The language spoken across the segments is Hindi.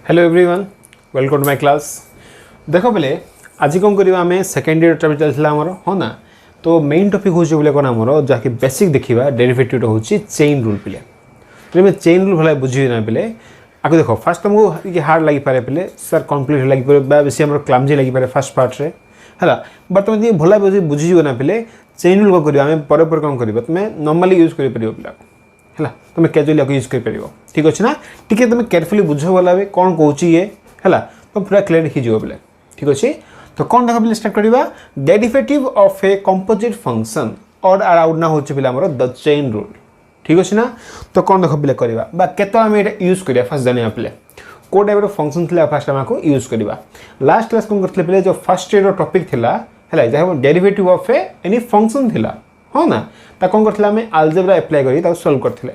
Hello everyone welcome to my class. देख बोले आज कौन करवा आम सेकेंड इयर टॉपिक चलता आमर हाँ ना। तो मेन टॉपिक हूँ बोले कौन आमर जहाँकि बेसिक देखा डेरिवेटिव हूँ चेन रूल पिले। तो चेन रूल भला बुझे ना पिले आगे देख फास्ट तुमको ये हार्ड लगी पारे पिले सर कम्प्लीट लगी बेसी आम क्लामजी लगी पारे फास्ट पार्ट रे है बट तुम भला बुझीज ना पिले चेन रूल कौन कर पर कौन कर तुम नॉर्मली यूज कर पिला है तुम कैजुअली यूज कर ठीक अच्छे ना टी तुम केयरफुली बुझ गला कौन कौच ये है तो पूरा क्लियर लिखिज बोले ठीक अच्छे। तो कौन देख पे स्टार्ट करवा derivative of a composite function और आउट ना होचे पिला हमर द चेन रूल ठीक अच्छे ना। तो कौन देख पे करवा केत यूज करिया फास्ट जानिया पे को टाइप फंक्शन थी फास्ट आमको यूज करवा। लास्ट क्लास कौन करते पे जो फर्स्ट ईयर टॉपिक थिला है जहाँ derivative of A any function थिला हाँ ना ता कौन करथिला हमें अलजेब्रा अप्लाई करी सॉल्व करथिले।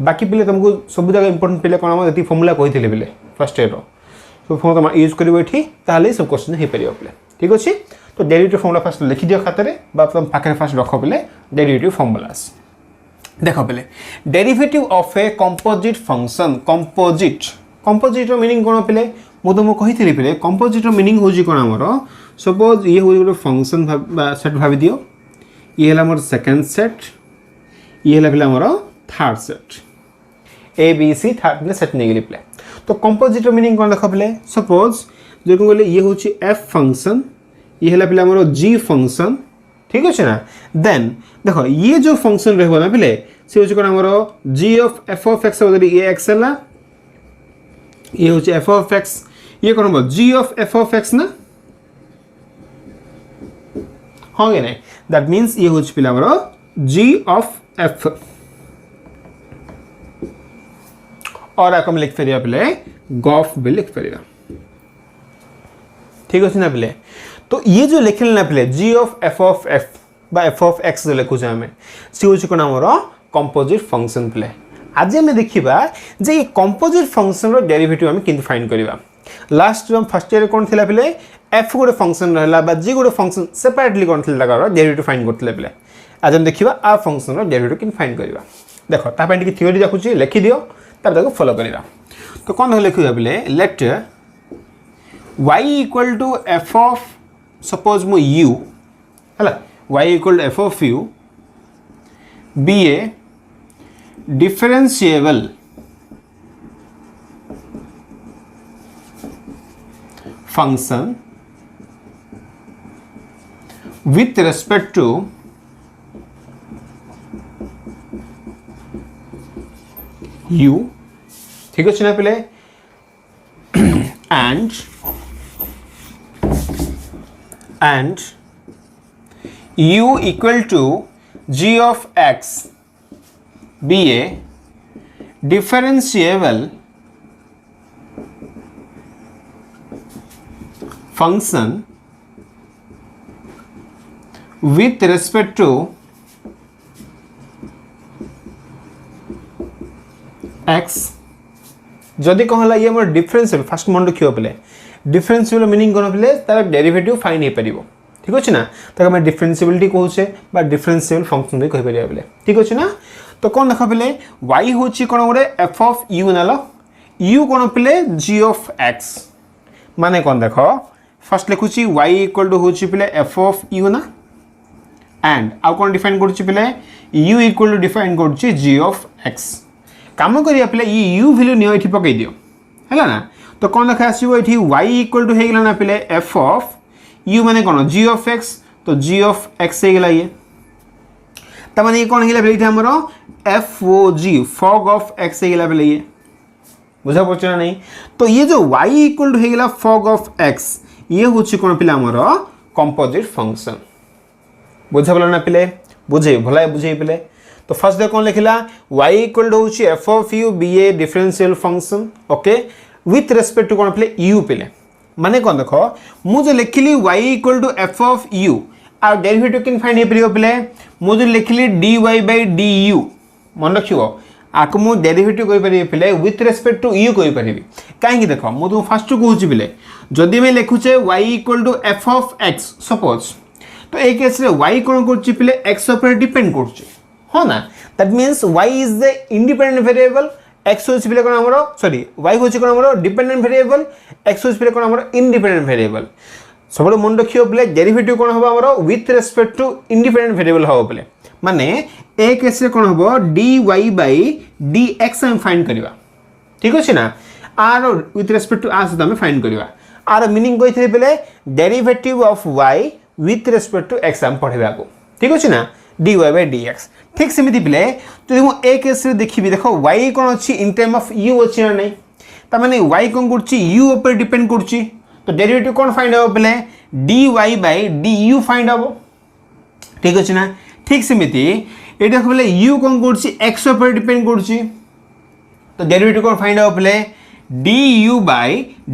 बाकी पिले तुमको सब जगह इंपोर्टेंट पिले कौन हम फर्मुला कही पिले फर्स्ट ईयर तो फर्मुला तुम यूज कर सब क्वेश्चन हो पार पे ठीक अच्छे। तो डेरिवेटिव फर्मुला फास्ट लिखि दियो खाते तुम पाखे फास्ट रख पे डेरिवेटिव फर्मुलास देख पे derivative of a composite function composite meaning कौन पे मुझे तुमको कही पे कंपोजिट मीनिंग हूँ कौन आमर सपोज ये हूँ गोटे फंक्शन सेट भाव दियो ये है मोर सेकेंड सेट ये है मोर third set A B C third set नहीं गली पे। तो कंपोजिट मीनिंग कौन देख पे सपोज जो कौन ये हूँ एफ फंक्शन ये है पे मोर जी फंक्शन ठीक अच्छे ना। देन देख ये जो फंक्शन रहा ना पे सी हूँ कौन आमर जी एफ ऑफ एक्स ये एक्स है ये हूँ एफ ऑफ एक्स ये कौन हम जी एफ ऑफ एक्स ना हाँ कि नहीं दैट मीन्स ये हूँ पिला जी ऑफ एफ और आपको लिख पार पे गफ भी लिख पार ठीक अच्छे ना पे। तो ये जो लिखले ना पे g of f f of x जो लिखुचे आम सी हूँ कौन आमर कंपोजिट फंक्शन पे। आज आम देखा जे ये कंपोजिट फंक्शन डेरिवेटिव आम कि फाइंड करवा। लास्ट फर्स्ट ईयर कौन थी पे एफ गोटे फंक्शन रहा जी गोटे फंक्शन सेपरेटली कौन थी डेरिवेटिव फाइंड करते पे। आज हम देखा आ फंक्शन डेरिवेटिव कि फाइंड करवा। देख ताकि थ्योरी रखुची लिखि दियो तब फॉलो करवा। तो कौन लिखा पे let y equal to F of suppose मो u है y equal to F of u be a differentiable function with respect to u ठीक अच्छे ना पे and u equal to g of x be a differentiable function with respect to x जदि कहला ये मोर डिफरेंशिएबल फास्ट मन रखियो पे डिफरेंशिएबल मीनिंग कोन पे तार डेरिवेटिव फाइंड हे परिबो ठीक अछि ना। ताके हम डिफरेंशिएबिलिटी कहउछे बा डिफरेंशिएबल फंक्शन भी कहि परिया पे ठीक अछि ना। तो कोन देखा पे y होछि कोन गोटे f of u Nalo u कोन पे g ऑफ x माने कोन देखो फर्स्ट लिखुची y इक्वल टू होची पे एफ ऑफ u ना एंड आउ कौन डिफाइन करुची पे u इक्वल टू डिफाइन करुची g ऑफ x काम करिया पे ये u वैल्यू नियो एठी पकई दियो हैला ना। तो कौन देखा आसीबो एठी y इक्वल टू हे गेला ना पे f ऑफ u माने कोन g ऑफ x तो g ऑफ x हे गेला ये त माने ये कोन गेला पे एठी हमरो f o g fog of x हे गेला पे ये बुझा पड़छ ना नहीं। तो ये जो y इक्वल टू हे गेला fog ऑफ x ये हूँ कौन पे आमर कंपोजिट फंक्शन बुझा पड़ा ना पे बुझे भला बुझे पे। तो फर्स्ट देख कौन लिखला y इक्वल टू हूँ F of U be a differential function okay with respect to कौन पे u पे माने कौन देखो मुझे लिखली y equal to F of u और डेरिवेटिव किन फाइंड हे पे मुझे लिखली dy बाय du मन रखियो आपको मु डेरिवेटिव कहि परिबे पिले विथ रेस्पेक्ट टू u कहि परिबे काहे देखो मु तो फर्स्ट कहूची पिले जदि मैं लिखुचे y equal to F of x suppose तो एक केस रे y कोन करछि पिले x ऊपर डिपेंड करछि हाँ ना that means y is the independent variable x होची पिले कोन हमरो सॉरी y होची कोन हमरो डिपेंडेंट वेरिएबल x होची पिले कोन हमरो इंडिपेंडेंट वेरिएबल सब मन रखियो पिले डेरिवेटिव कोन हबो हमरो with respect to independent variable हबो पिले माने ए केस रे कोन हबो dy dx हम फाइंड करबा ठीक अछि ना आर विथ रिस्पेक्ट टू आर से हम फाइंड करबा आर मीनिंग कहिथे पिले derivative of y with respect to x हम पढेबा को ठीक अछि ना dy dx ठीक सेमिति पिले तो मु ए केस रे देखिबी देखो y कोन अछि इन टर्म ऑफ u अछि ना नै त माने y कोन करछि u ऊपर डिपेंड करछि तो डेरिवेटिव कोन फाइंड हो पिले dy du फाइंड हो ठीक अछि ना ठीक सेमिति ए देखो पिले u कोन करछि x ऊपर डिपेंड करछि तो डेरिवेटिव कोन फाइंड हो पिले du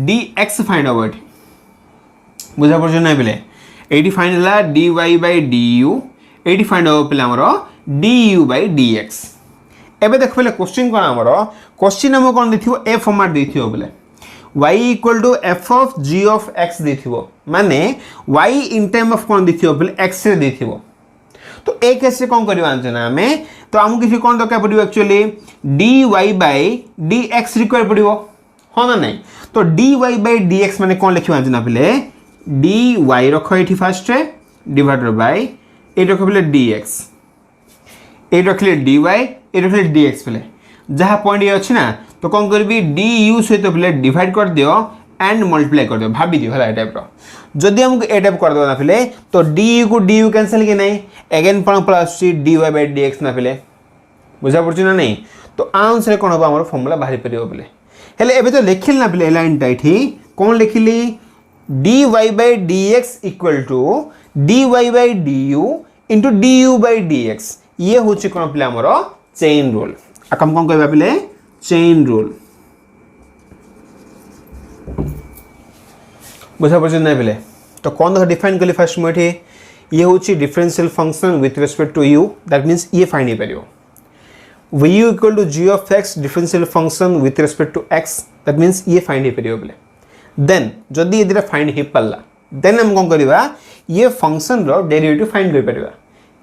dx फाइंड हो एठी बुझा परछ नै पिले एठी फाइंड हला dy du एटी फाइंड हो पिले हमरो du dx एबे देख पिले क्वेश्चन कोन हमरो क्वेश्चन हम कोन देथिबो a फॉर्मेट देथिबो पिले y = f of g of x देथिबो माने y इन टर्म ऑफ कोन देथिबो पिले x रे देथिबो तो ए केस से कोन करबा जना हमें तो हमु किसी कोन दरकार पड़िबो एक्चुअली dy dx रिक्वायर पड़िबो हो ना नहीं तो dy dx माने कोन लिखिबा जना पिले dy रखो एठी फर्स्ट रे डिवाइडेड बाय ए रखो पिले dx ए रखले dy ए रखले dx पिले जहा पॉइंट ये अछि ना तो कोन करबी du सहित पिले डिवाइड कर दियो एंड मल्टीप्लाई कर दियो भाबी दियो हला ए टाइप रो जदि हमको ए टाइप कर दो ना पिले तो du को du कैंसिल कि नहीं अगेन प्लस dy dx ना पिले बुझा पड़छ ना नहीं तो आंसर कोन हो हमर फार्मूला बाहरी परियो पिले हेले एबे तो लिखिल ना पिले लाइन टाइठी कोन लिखिली dy dx = dy du into du dx ये होची कोन पिले हमर चेन रूल आकम कोन कहबा पिले चेन रूल बुझा परछ नै पिले तो कोन द डिफाइन कली फर्स्ट मोठी ये होची differential function with respect to u that means ये फाइंड हे परियो vu = g of x differential function with respect to x that means ये फाइंड हे परियो पिले देन जदी इधर फाइंड हे पल्ला देन हम कोन करबा ये फंक्शन रो डेरिवेटिव फाइंड कर परबा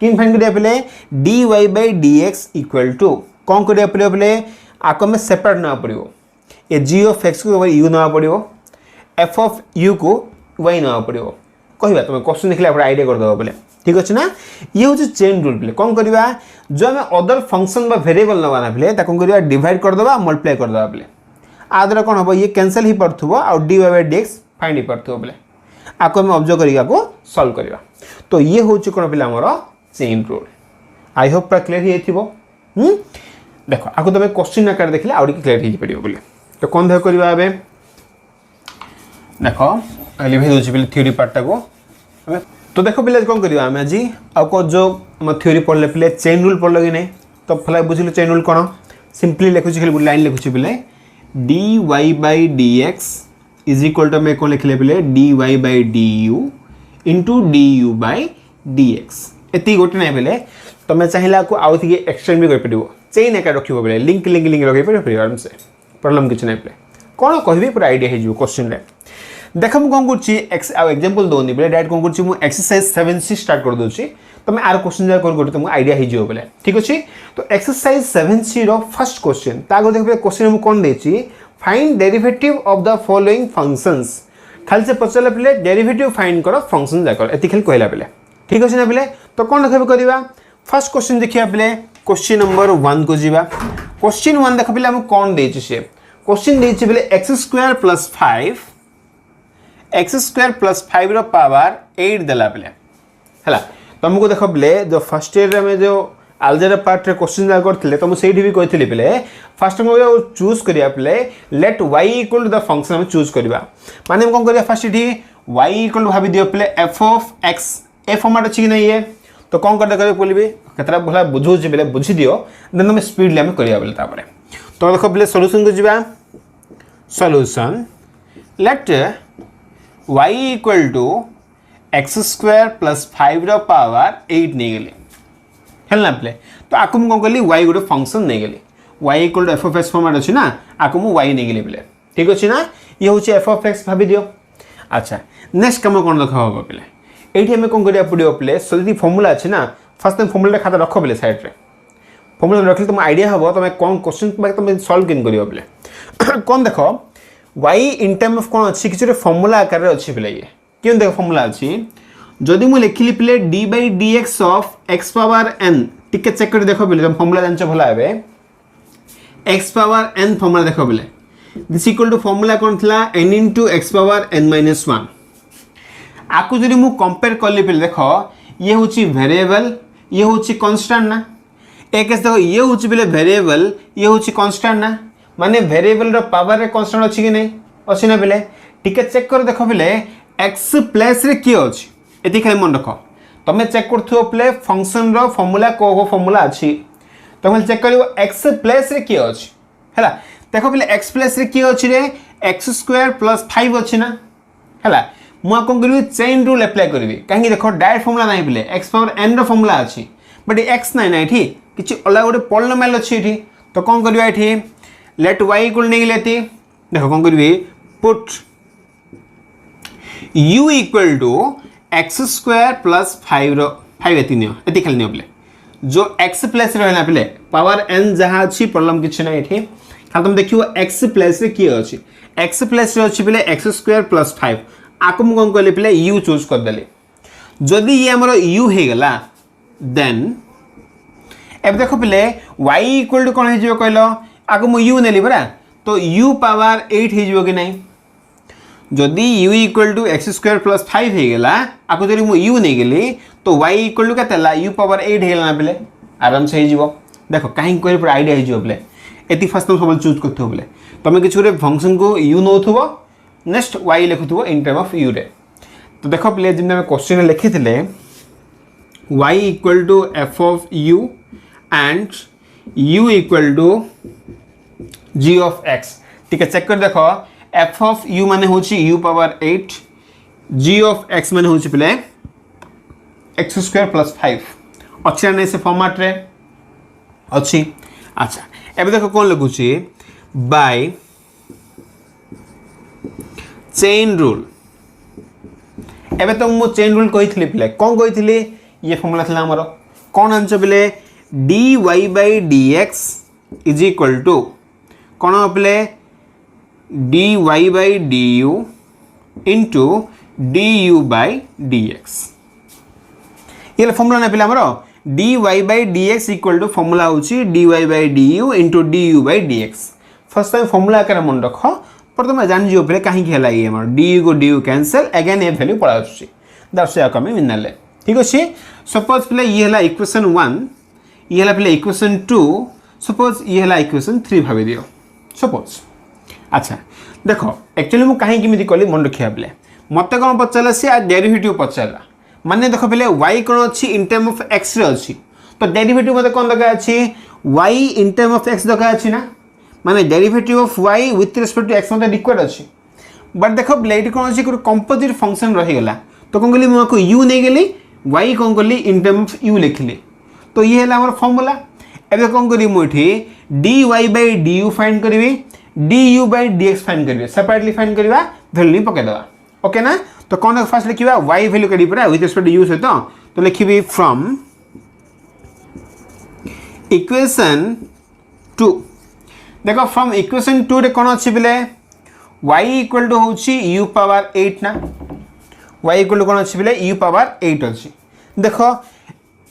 किन फाइंड करिया पले dy dx = कोन करिया पले आको में सेपरेट ना पड़ियो ए g of x को u ना पड़ियो f of u को y ना पड़ियो कहबा तुम क्वेश्चन देखले आपण आईडिया कर दबो पले ठीक अछि ना ये होची चेन रूल पले कोन करबा जो हम अदर फंक्शन बा वेरिएबल नबा ना पले ता कोन करबा डिवाइड कर दबा मल्टीप्लाई कर दबा पले आदर कोन हो ये कैंसिल ही पड़थबो आ dy dx फाइंड ही पड़थबो पले आको हम ऑब्जर्व करिया को सॉल्व करबा तो ये होची कोन पले हमरो चेन रूल आई होप पर क्लियर ही थिबो देखो आको तमे क्वेश्चन आकार देखले आउडी क्लियर ही पड़ियो बोले तो कोन देख करबा आबे देखो लिखि दोछि पले थ्योरी पार्ट को तो देखो पले कोन करबा हम आज आ को जो हम थ्योरी पढ़ले पले चेन रूल पढ़लो कि नै तो फला बुझिलो चेन रूल कोन सिंपली लिखुछि खाली लाइन लिखुछि पले dy dx = में कोन लिखले पले dy du into du dx एती गोटे नै पले तमे चाहिला को आउ थी एक्सटेंड भी कर पड़िबो चेन एका रखिबो पले लिंक लगे पड़िबो आराम से प्रॉब्लम किछ नै पले कोन कहबी पूरा आईडिया हे जो क्वेश्चन रे देखम कोन करछि एक्स आ एग्जांपल दोनी पले डायरेक्ट कोन करछि मु एक्सरसाइज 7c स्टार्ट कर दोछि तमे आर क्वेश्चन जा कोन करतो तुमको आईडिया हे जो पले ठीक अछि तो एक्सरसाइज 7c रो फर्स्ट क्वेश्चन तागो देख पले क्वेश्चन हम कोन देछि find derivative of the following functions खाली से पचले पले डेरिवेटिव फाइंड करो फंक्शन जा कर एति खाली कहला पले ठीक अछि ना पले तो कोन देखबे करबा फर्स्ट क्वेश्चन देखिया पले क्वेश्चन नंबर 1 को जीवा क्वेश्चन 1 देख पले हम कोन देछि से क्वेश्चन देछि पले x² + 5 रो पावर 8 देला पले हला तुमको देखो पले जो फर्स्ट ईयर रे में जो अलजेब्रा पार्ट रे क्वेश्चन जा करथिले तुम सेठी भी कहिथिले पले फर्स्ट में चूज करिया पले लेट y = द फंक्शन हम चूज करबा माने हम कोन करिया फर्स्ट इठी y = भाबी दियो पले f of x A format अछि कि नै ये तो कोन कर करे बोलबे केतरा भला बुझो जे पले बुझी दियो देन हम स्पीड ले हम करिया पले तापरे तो देखो पले सॉल्यूशन को जीवा सॉल्यूशन लेट y = x² + 5 रो पावर 8 नै गेले हेलना पले तो आकु हम कोन करली y गुडे फंक्शन नै गेले y = f of x format अछि ना आकु हम y नै गेले पले ठीक अछि ना ये होछि f of x भाबी दियो अच्छा नेक्स्ट कम कोन देखा पले एठी हमें कोन करिया पड़ियो पले सदी फार्मूला अछि ना फर्स्ट टाइम फार्मूला खाता रखो पले साइड रे फॉर्मूला रखले तुम आइडिया हम तुम कौन क्वेश्चन तुम सॉल्व केन करियो बोले कौन देख y इन टर्म ऑफ कौन अच्छी किसी फॉर्मूला आकार अच्छी पे ये क्यों देख फॉर्मूला अच्छी जदि मु लिखिली पे d by dx of x power n टिके चेक कर देखो बोले तुम फॉर्मूला जानछ भला हेबे x पावर n फॉर्मूला देखो बोले दिस इक्वल टू फॉर्मूला कौन थला n into x power n minus 1 आकु जदि मु कंपेयर करली पे देखो ये होची वेरिएबल ये होची कांस्टेंट ना एक देखो ये होची बेले वेरिएबल ये होची कांस्टेंट ना माने वेरिएबल रो पावर रे कांस्टेंट अछि कि नहीं अछि ना बेले टिके चेक कर देखो बेले x प्लस रे की अछि एति खाली मन रखो तमे चेक करथो प्ले फंक्शन रो फार्मूला को फार्मूला अछि तमे चेक करियो x प्लस रे की अछि हैला देखो बेले x प्लस रे की अछि रे x स्क्वायर प्लस 5 अछि ना हैला मु कोन करियो चेन रूल अप्लाई करबी काहे देखो डायरेक्ट फार्मूला नाही बेले x पावर n रो फार्मूला अछि बट x नाही ना एठी किछि अलग गोटे पॉलिनोमियल अछि एठी तो कोन करियो एठी लेट y इक्वल नहीं लेती देखो कौन करिए put u equal to X square plus 5 एति नियो एति खाली नियो बोले जो x प्लस रहना बोले पावर n जहां अछि प्रॉब्लम किछ नै एठी खाली तुम देखियो x प्लस रे की अछि x प्लस रे अछि बोले x स्क्वायर प्लस 5 आको मु कोन कहले बोले u चूज कर देले जदी ये हमरो u हे गला देन अब देखो बोले y इक्वल टू कोन हे जो कहलो आगो मु u नेली बरा तो u पावर 8 हे जिवो कि नहीं जदी u equal to x square plus 5 हे गेला आगो जदी मु u नै गेली तो y इक्वल टू कतेला u पावर 8 हे गेला बेले आराम से हे जिवो देखो काहे कोइ पर आईडिया हे जिवो बेले एति फर्स्ट तुम सब चूज करथो बेले तमे किछु रे फंक्शन को u नोथबो नेक्स्ट y लिखुथबो इन टर्म ऑफ u रे तो देखो प्ले जिन में क्वेश्चन लिखिथिले y equal to f of u and u equal to g of x ठीक है चेक कर देखो f of u माने होची u power 8 g of x माने होची पले x स्क्वायर प्लस 5 अच्छे ने से फॉर्मेट रे अच्छी अच्छा एबे देखो कोन लगुची बाय चेन रूल एबे तो मु चेन रूल कहिथली पले कोन कहिथली ये फार्मूला थला हमरो कोन आंसर पले dy by dx is equal to कौन अपले dy by du into du by dx ये फॉर्मूला ना पिला हमरो dy by dx equal to formula होची dy by du into du by dx first time formula कर मन रखो प्रथम जान जियो पले काहे खेला ये हमर du को du कैंसिल अगेन ए वैल्यू पड़ा आछी दैट्स या कमी मिनले ठीक अछि सपोज पले ये हला इक्वेशन 1 ये हला पले इक्वेशन 2 सपोज ये हला इक्वेशन 3 भाबे दियो सपोज अच्छा देखो एक्चुअली मु काहे किमिति कली मन रखिया पले मते कोन पचला से डेरिवेटिव पचला माने देखो पले y कोन अछि इन टर्म ऑफ x रे अछि तो डेरिवेटिव मते कोन दका अछि y in term of x दका अछि ना माने derivative of y with respect to x मते रिक्वायर्ड अछि बट देखो पले इट कोन अछि को कंपोजिट फंक्शन रहि गेला तो कोन गली मु को u नै गेली y कोन गली इन टर्म ऑफ u लिखली तो ये हला हमर फार्मूला एबे कोन करी मु एठी dy by du फाइंड करबी du by dx फाइंड करबी सेपरेटली फाइंड करबा वैल्यू पके देबा ओके ना तो कोन फर्स्ट लिखिबा y वैल्यू करी परा विथ रिस्पेक्ट टू u से तो लिखिबी फ्रॉम इक्वेशन 2 देखो फ्रॉम इक्वेशन 2 रे कोन अछि बिले y इक्वल टू होची u पावर 8 ना y इक्वल टू कोन अछि बिले u पावर 8 अछि देखो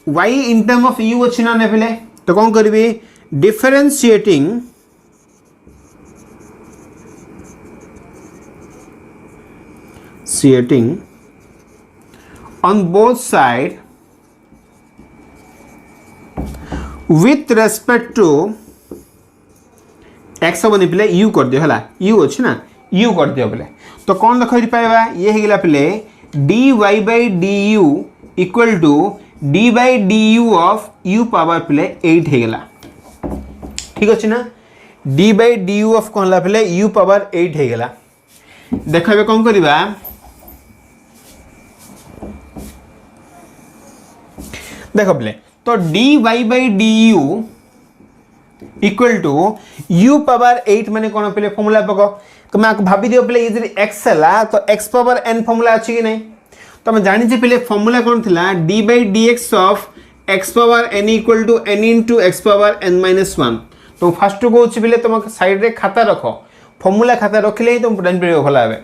y in term of u अछि ना ने बिले तो कौन करबी differentiating on both side with respect to x बनी पले u कर दियो हला u अछि ना u कर दियो पले तो कौन देखै पाइबा ये हे गेला पले dy by du equal to d by du of u power पले 8 हे गेला ठीक अछि ना d by du of कोन ला पले u पावर 8 हे गेला देखबे कोन करबा देखो पले तो dy by du equal to u power 8 माने कोन पले फार्मूला पको तो मैं आपको भाबी दियो पले ये जरी x हला तो x पावर n फार्मूला अछि कि नहीं तो मैं जानि जे पले फार्मूला कोन थिला d by dx of x power n equal to n into x power n minus 1 तो फास्ट को बोले तुम साइड रे खाता रख फॉर्मूला खाता रखिले ही तुम जान परियो भला है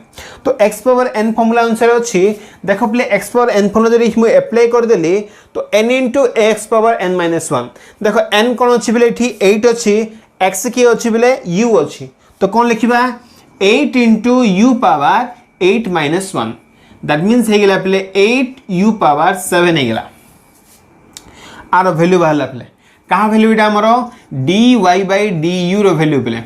तो x पावर n फॉर्मूला अनुसार अछि देखो प्ले x पावर n फॉर्मूला जरी मु अप्लाई कर देली तो n into x power n minus 1 देखो n कोन अछि बेले एठी 8 अछि x की अछि बेले u अछि तो कोन लिखिबा 8 into u power 8 minus 1 that means हे गेला प्ले 8 u पावर 7 हे गेला आरो वैल्यू बाहला प्ले कहा वैल्यू इटा हमरो dy du रो वैल्यू प्ले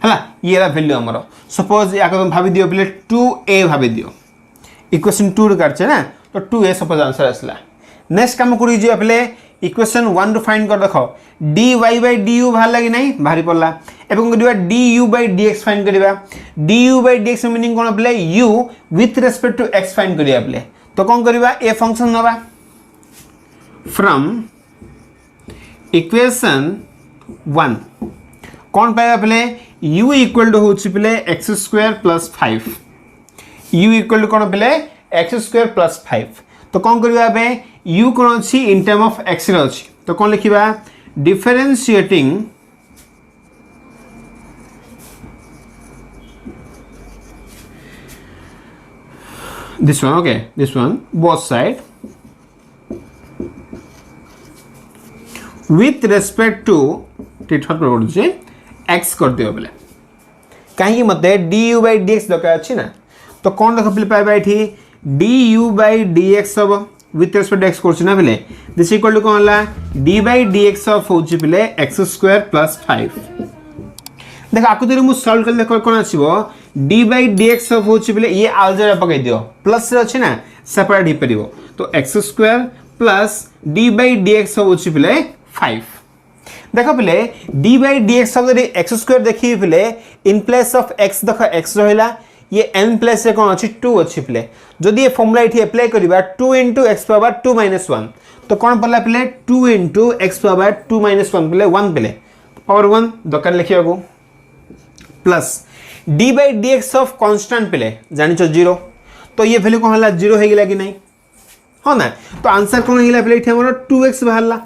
हला ये रा वैल्यू हमरो सपोज या तुम भाबी दियो प्ले 2a भाबी दियो इक्वेशन 2 रे करछे ना तो 2a सपोज आंसर असला नेक्स्ट काम करी जे प्ले इक्वेशन 1 रो फाइंड कर देखो dy du बाहर लागी नहीं भारी पड़ला एवं करिवा du dx फाइंड करिवा du dx मीनिंग कोन प्ले u with respect to x find करिया प्ले तो कोन करिवा ए फंक्शन नबा फ्रॉम इक्वेशन 1 कौन पाएगा प्ले u इक्वल टू होछि प्ले x square plus 5 u equal to कौन प्ले x स्क्वायर प्लस 5 तो कौन करिवा बे u कौन अछि इन टर्म ऑफ x रे अछि तो कौन लिखिबा differentiating this one okay this one both side with respect to टीठर पर जे x कर दियो बोले काहे मते du by dx दका अछि ना तो कोन देख पे पाइबा एठी du by dx सब with respect to x करछि ना बोले दिस इक्वल टू कोन ला d by dx ऑफ होछि बोले x स्क्वायर प्लस 5 देख आकु देरी मु सॉल्व कर ले कोन आछिबो d by dx ऑफ होछि बोले ये अलजेब्रा पकाई दियो प्लस रे अछि ना सेपरेट ही परिबो तो x square plus d by dx of होछि बोले 5 देखो पहले d by dx ऑफ जरी x स्क्वायर देखि पहले इन प्लेस ऑफ x देखो x रहला ये n प्लेस रे कोन अछि 2 अछि पहले जदी ये फार्मूला इठी अप्लाई करिबा 2 x पावर 2 1 तो कोन पड़ला पहले 2 x पावर 2 1 पहले 1 पहले पावर 1 दरकार लिखिया को plus d by dx of constant पहले जानि छ 0 तो ये वैल्यू कोन हला 0 हे गेला कि नहीं हो ना तो आंसर कोन हेला पहले इठी हमर 2x बाहरला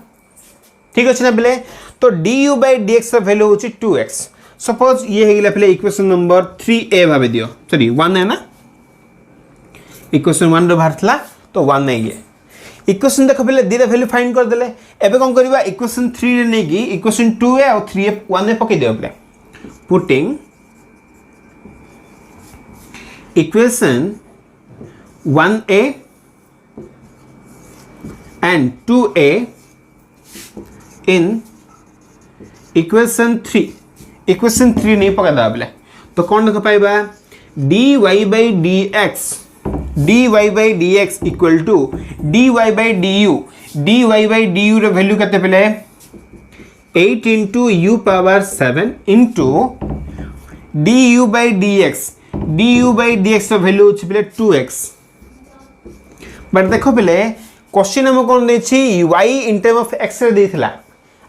ठीक अछि ना पहले तो du by dx का वैल्यू होची 2x सपोज ये हेगला पहले इक्वेशन नंबर 3a भाबे दियो सॉरी 1 है ना इक्वेशन 1 रो भारतला तो 1 नहीं है इक्वेशन देखो पहले दिरे वैल्यू फाइंड कर देले एबे कोन करबा इक्वेशन 3 रे नै की इक्वेशन 2a और 3a 1 में पके दियो पहले putting equation 1a and 2a in equation 3 नहीं पका दा बोले तो कौन देख पाइबा dy by dx equal to dy by du रे वैल्यू केते पले 8 into u power 7 into du by dx रे वैल्यू अछि पले 2x बट देखो पले क्वेश्चन हम कोन दे छी y in term of x रे देथिला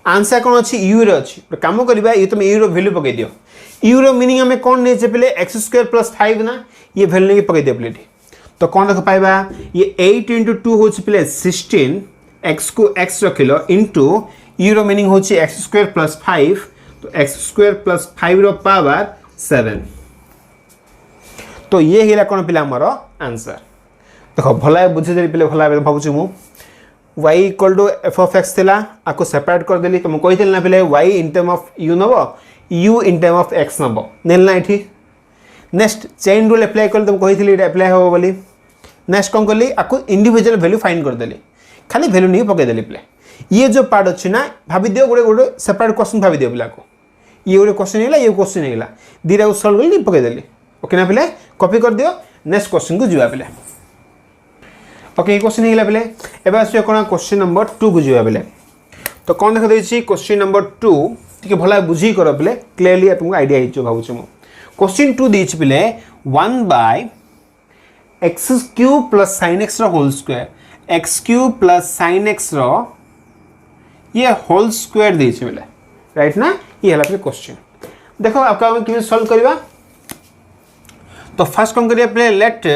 आंसर कौन अच्छी u रे अच्छी तो काम करबा ये तुम u रो वैल्यू पके दियो u रो मीनिंग हमें कौन नै छै पहले x स्क्वायर प्लस 5 ना ये वैल्यू के पके दियो पहले तो कौन देख पाइबा ये 8 into 2 होछि पहले 16 x को x रखिलो into u रो मीनिंग होछि x स्क्वायर प्लस 5 तो x स्क्वायर प्लस 5 रो पावर 7 तो ये हिला कौन पिला हमरो आंसर देखो भला बुझे जरी पहले भला भाबुछु मु y equal to f of x थिला आको सेपरेट कर देली तुम कहि थिल ना पहले y in term of u नबो u in term of x नबो नेलना इठी नेक्स्ट चेन रूल अप्लाई कर तुम कहि थिली इटा अप्लाई हो बोली नेक्स्ट कोन करली आको इंडिविजुअल वैल्यू फाइंड कर देली खाली वैल्यू नहीं पके देली प्ले ये जो पार्ट अछि ना भाबी दियो गोटे सेपरेट क्वेश्चन भाबी दियो पिला को ये गोटे क्वेश्चन हेला ये क्वेश्चन हेला दिरा सॉल्व करली पके देली ओके ना पहले कॉपी कर दियो नेक्स्ट क्वेश्चन को जिवा पहले ओके क्वेश्चन हेला पहले एबे आसी कोन क्वेश्चन नंबर 2 को जिवा पहले तो कोन देख दै छी क्वेश्चन नंबर 2 ठीक भला बुझी कर पहले क्लियरली तुमको आईडिया हिचो भाबु छी मो क्वेश्चन 2 दै छी पहले 1 by x cube plus sin x रो whole square x cube plus sin x रो ये होल स्क्वायर दै छी पहले राइट ना ये हला पे क्वेश्चन देखो आपका हम किਵੇਂ सॉल्व करबा तो फर्स्ट कोन करिया पहले लेट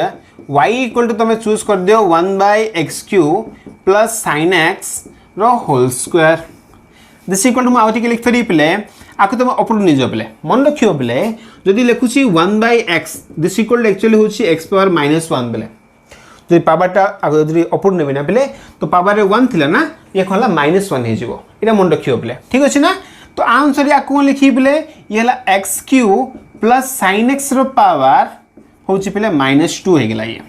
y इक्वल टू तुम चूज कर दियो 1/x³ प्लस sin x रो whole square this equal to आउट के लिख फेरी पिले आको तुम अपर नहीं जाओ पिले मन रखियो पिले जदि लिखुची 1/x this equal to actually होची x पावर -1 पिले जो पावरटा आगे जदि अपर नेबे ना पिले तो पावर 1 थिला ना ये कहला -1 हे जिवो एटा मन रखियो पिले ठीक अछि ना तो आंसर या कोन लिखि पिले ये हला x³ प्लस sin x रो पावर होची पिले -2 हे गेला ये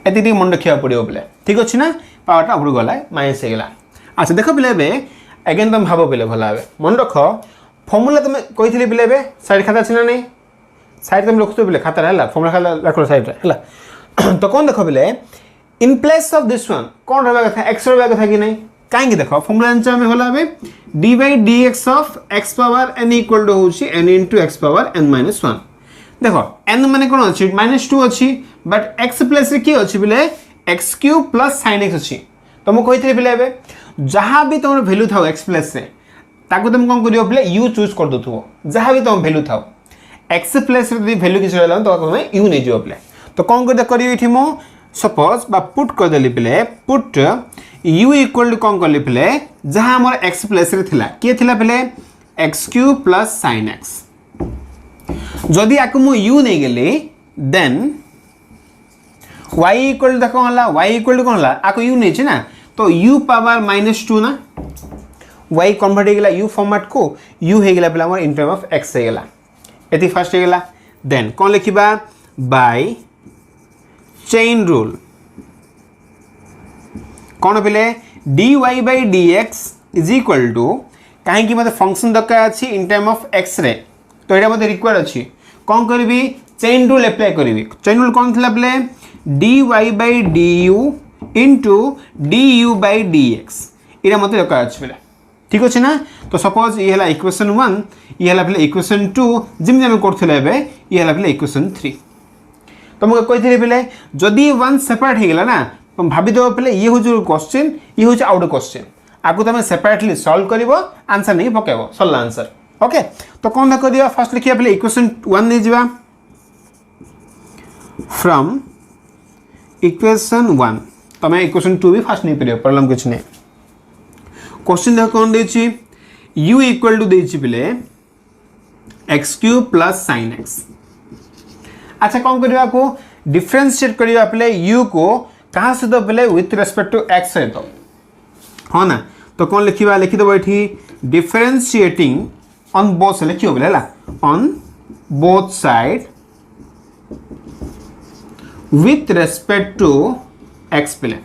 एति मन रखिया पड़ियो पिले ठीक अछि ना पावरटा ऊपर गला माइनस हे गेला अच्छा देखो पिले बे अगेन तुम भाबो पिले भला बे मन रखो फॉर्मूला तुम कहिथिले पिले बे साइड खाता छिना नहीं साइड तुम रखतो पिले खाता हला फॉर्मूला खाला रखो साइड रे हला तो कौन देखो पिले इन प्लेस ऑफ दिस वन कौन रहबा कथा x रहबा कथा कि नहीं काहे देखो फॉर्मूला आंसर में होला बे d/dx of x power n equal to होची n * x पावर n - 1 देखो n माने कोन अछि -2 अछि बट x प्लस रे की अछि पिले x³ प्लस sin x अछि तो मु कहिथिले पिले बे जहाँ भी तुम वैल्यू था x प्लस से ताको तुम कौन करियो पिले u चूज कर दथुओ जहाँ भी तुम वैल्यू था x प्लस रे वैल्यू किछ रहला तो तुम u नै जियो पिले तो कौन कर करियो एठी मो सपोज बा पुट कर देली पिले पुट u इक्वल टू कौन करली पिले जहाँ हमर x प्लस रे थिला के थिला पिले x³ प्लस sin x जदि आको मु u नै गेली देन y इक्वल देखो हला y इक्वल टू कोन हला आको u नै छै ना तो u पावर -2 ना y कन्वर्ट हे गेला u फॉर्मेट को u हे गेला पिला हमर इन टर्म ऑफ x हे गेला एति फर्स्ट हे गेला देन कोन लिखिबा बाय चेन रूल कौन पिले dy/dx इज इक्वल टू कहीं कि मते फंक्शन दरकार अछि इन टर्म ऑफ x रे तो एटा मते रिक्वायर अछि कौन करबी चेन रूल अप्लाई करबी चेन रूल कौन थिला पिले dy/du into du/dx इरा मते दरकार अछि पिले ठीक अछि ना तो सपोज ये हला इक्वेशन 1 ये हला पिले इक्वेशन 2 जिम हम करथिले बे ये हला पिले इक्वेशन 3 तुमको कहिथिले पिले जदि 1 सेपरेट हे गेला ना तुम भाबी दो पिले ये हो जो क्वेश्चन ये हो आउट क्वेश्चन आको तुम सेपरेटली सॉल्व करिवो आंसर नहीं पकेबो सल्ला आंसर ओके तो कौन ना करियो फर्स्ट लिखिया पिले इक्वेशन 1 नै जिबा फ्रॉम इक्वेशन 1 तमे इक्वेशन 2 भी फर्स्ट नहीं परियो प्रॉब्लम कुछ नहीं क्वेश्चन देखो कौन देछि u इक्वल टू देछि पिले x³ प्लस sin x अच्छा कौन करिया को डिफरेंशिएट करिया पिले u को कहां से दो पिले विथ रिस्पेक्ट टू x है तो हां ना तो कौन लिखिबा लिखि दबो एठी डिफरेंशिएटिंग ऑन बोथ से लिखियो पिले ला on both side with respect to x पिले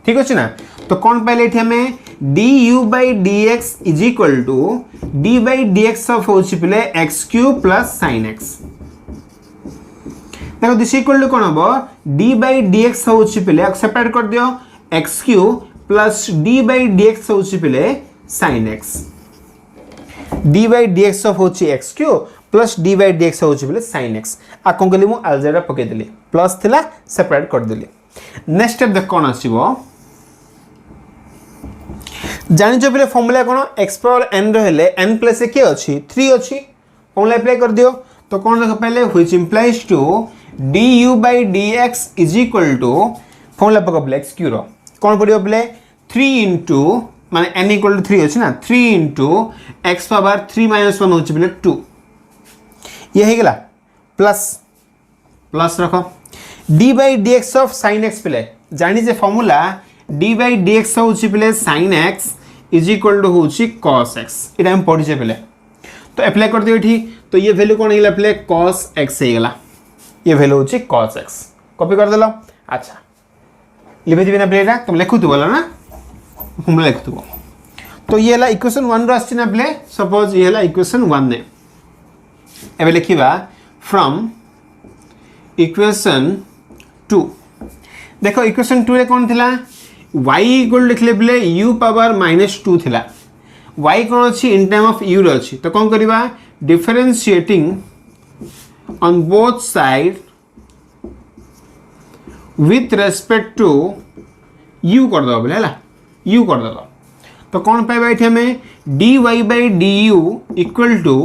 ठीक अछि ना तो कौन पहले एठी हमें du/dx is equal to d/dx of होछि पिले x³ प्लस sin x देखो दिस इक्वल टू कोन हबो d/dx होछि पिले सेपरेट कर दियो x³ प्लस d/dx होछि पिले sin x d/dx ऑफ होछि x³ प्लस d/dx होछि पिले sin x आ कोन गली मु अलजेब्रा पके देली प्लस थिला सेपरेट कर देली नेक्स्ट स्टेप देख कोन आसीबो जानि जो पिले फार्मूला कोन x पावर n रहले n प्लस के अछि 3 अछि फार्मूला अप्लाई कर दियो तो कौन देखो पहले which implies to du/dx is equal to formula पको प्ले x³ रो कौन पडियो प्ले 3 इनटू माने n इक्वल टू 3 अछि ना 3 इनटू x पावर 3 - 1 होछि प्ले 2 ये हे गेला प्लस प्लस रखो d/dx of sin x play जानि जे फॉर्मूला d/dx होछि प्ले sin x is equal to होछि cos x इटा हम पढि जे प्ले तो अप्लाई कर दियो एठी तो ये वैल्यू कोन हेला प्ले cos x हे गेला ये वैल्यू होची cos x कॉपी कर देलो अच्छा लिखि दिबे ना प्लेटा तुम लिखु तो बोला ना हम लिखु तो तो ये हला इक्वेशन 1 रो आछि ना प्ले सपोज ये हला इक्वेशन 1 ने एबे लिखिबा फ्रॉम इक्वेशन 2 देखो इक्वेशन 2 रे कोन थिला y इक्वल लिखले प्ले u पावर -2 थिला y कोन अछि इन टर्म ऑफ u रो अछि तो कोन करिबा differentiating on both side with respect to u कर दो बोले u कर दो तो कौन पाइबा एठी हमें dy/du equal to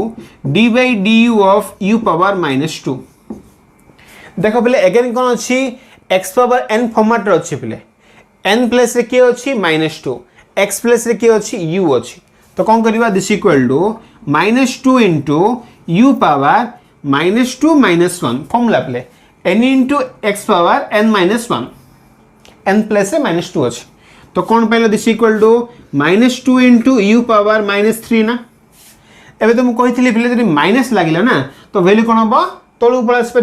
d/du of u power -2 देख पे अगेन कौन अच्छी एक्स पावर एन फॉर्मेट अच्छी पे एन प्लेस रे किए अच्छी -2 एक्स प्लेस रे किए अच्छी यू अच्छी तो कौन करवा this equal to -2 into u power -2 -1 formula पे n into x power n -1 n place रे -2 अच्छी तो कौन पाइल this equal to -2 into u power -3 ना एबे तो मुझे कही पे माइनस लगे ना तो वैल्यू कौन हम तलू पलि आसपर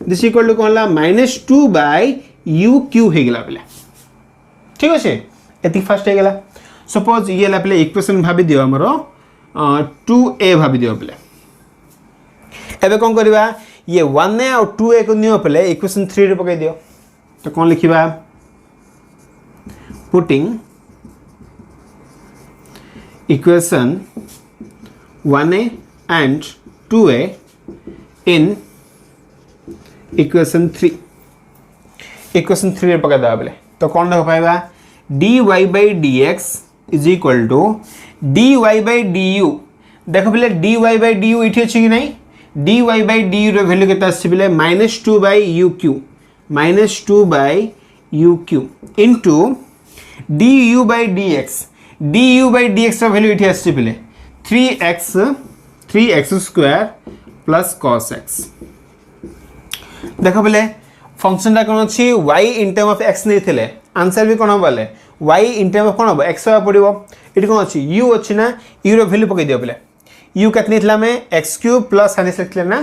दिस इक्वल टू कौन -2 बाय यू क्यू हो गला पे ठीक अच्छे ये फास्ट हो गला सपोज ये पे इक्वेशन भाभी दियो आमर 2a भाभी दियो पे एबे कौन करवा ये 1a और 2a को नियो पे इक्वेशन 3 रे पकई दियो तो कौन लिखिबा putting equation 1a and 2a in equation 3 रे पका देबा बेले तो कौन देख पाइबा dy by dx is equal to dy by du देख बेले dy by du इठी अछि कि नहीं dy by du रे वैल्यू केता अछि बेले -2 by uq -2 by uq into du by dx रे वैल्यू इठी अछि बेले 3x square plus cos x देख बेले फंक्शन कौन अच्छी y in term of x नहीं थे आंसर भी कौन हम बोले y इन टर्म ऑफ कौन हम x पड़ो ये कौन अच्छी u अच्छी ना u रो वैल्यू पकई दियो बेले u केतनी थला में x³ प्लस हानि लिखले ना